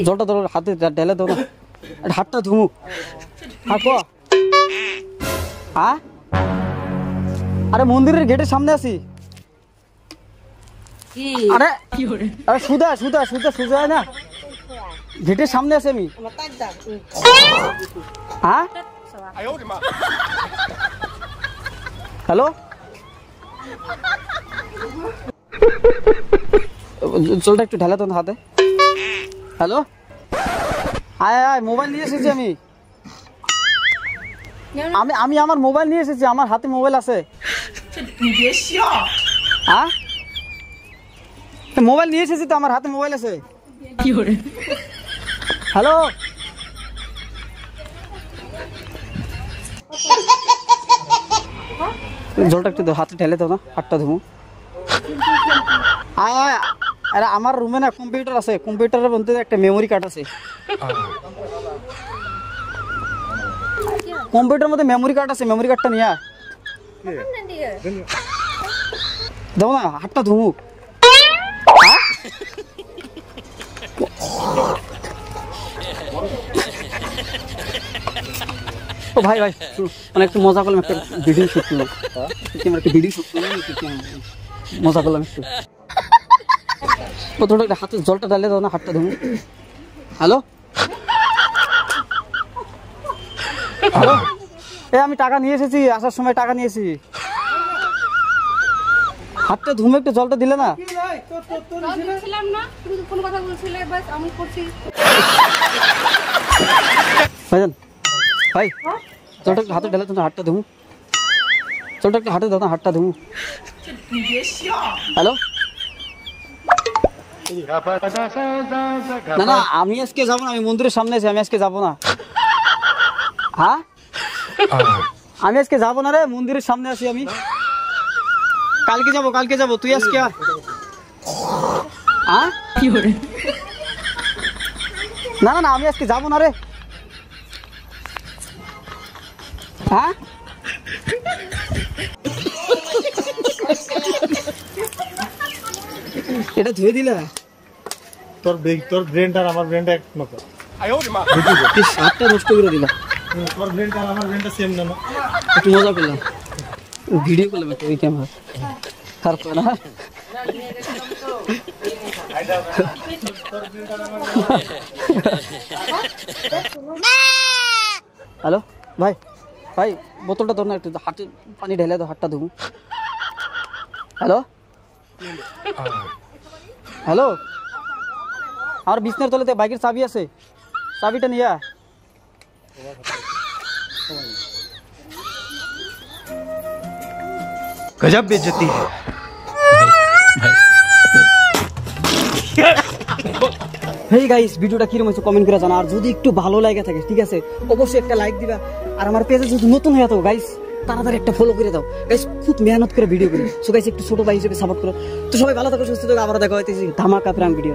জলটা ধরো হাতে ঢেলে দাও না, হাতটা ধুমু। হ্যাঁ, আরে মন্দিরের গেটের সামনে আছি। আরে আরে সুদা সুদা সুদা সুজা হয় না, গেটের সামনে আছি আমি। হ্যাঁ, হ্যালো, জলটা একটু ঢেলে তো হাতে। হ্যালো, আয় আয়, মোবাইল নিয়ে এসেছি আমি। আমি আমার মোবাইল নিয়ে এসেছি, আমার হাতে মোবাইল আছে। হ্যাঁ, মোবাইল নিয়ে এসেছি তো, আমার হাতে মোবাইল আছে। হ্যালো, জলটা একটু হাতে ঢেলে দাও না, হাতটা ধুমু। আয় আয়, আরে আমার রুমে না কম্পিউটার আছে, কম্পিউটারের মধ্যে একটা মেমোরি কার্ড আছে। কম্পিউটার মধ্যে মেমোরি কার্ড আছে, মেমোরি কার্ডটা নিয়ে দাও না, হাতটা ধুমু। ও ভাই ভাই, মানে একটু মজা করলাম, একটা ভিডিও শুট করলাম, একটা ভিডিও শুট করলাম, মজা করলাম একটু। প্রথমটা একটা হাতে জলটা ঢালে দাও না, হাতটা ধুমু। হ্যালো হ্যালো, আমি টাকা নিয়ে এসেছি, আসার সময় টাকা নিয়েছি। হাতটা ধুমে একটু জলটা দিলে না। ভাই, জলটা একটু হাতে ঢেলে তো, হাতটা ধুমু। জলটা একটু হাতে দাও না, হাতটা ধুমু। হ্যালো, না না, আমি আজকে যাবো না, আমি মন্দিরের সামনে আছি, আমি আজকে যাবো না। হ্যাঁ, আমি আজকে যাবো না রে, মন্দিরের সামনে আছি আমি। কালকে যাবো, কালকে যাবো, তুই আজকে আয়। হ্যাঁ, না না না, আমি আজকে যাবো না রে। হ্যাঁ, এটা ধুয়ে দিলে তোর ব্রেনটা আর আমার ব্রেনটা এক মতো। হাতটা নষ্ট করে দিলা। তোর ব্রেনটা আর আমার ব্রেনটা সেম না। একটু মজা করলাম, ভিডিও করলাম একটা, ওই ক্যামেরা খারাপ না। হ্যালো ভাই, ভাই বোতলটা ধর না, একটু হাতে পানি ঢেলে দাও, হাতটা ধুমু। হ্যালো হ্যালো, আমার বিছনার তলাতে বাইকের চাবি আছে, চাবিটা নিয়ে আয়। गजब बेइज्जती है। হেই গাইস, ভিডিওটা কিরকম হয়েছে কমেন্ট করে জানা, আর যদি একটু ভালো লাগে থাকে ঠিক আছে অবশ্যই একটা লাইক দিবা, আর আমার পেজে যদি নতুন হয়ে থাকো গাইস তাড়াতাড়ি একটা ফলো করে দাও গাইস, খুব মেহনত করে ভিডিও করি। সো গাইস একটু ছোট ভাই হিসেবে সাপোর্ট করো। তো সবাই ভালো থাকো, সুস্থ থাকো, আবার দেখা হইতেছি ধামাকা প্রাণ ভিডিও।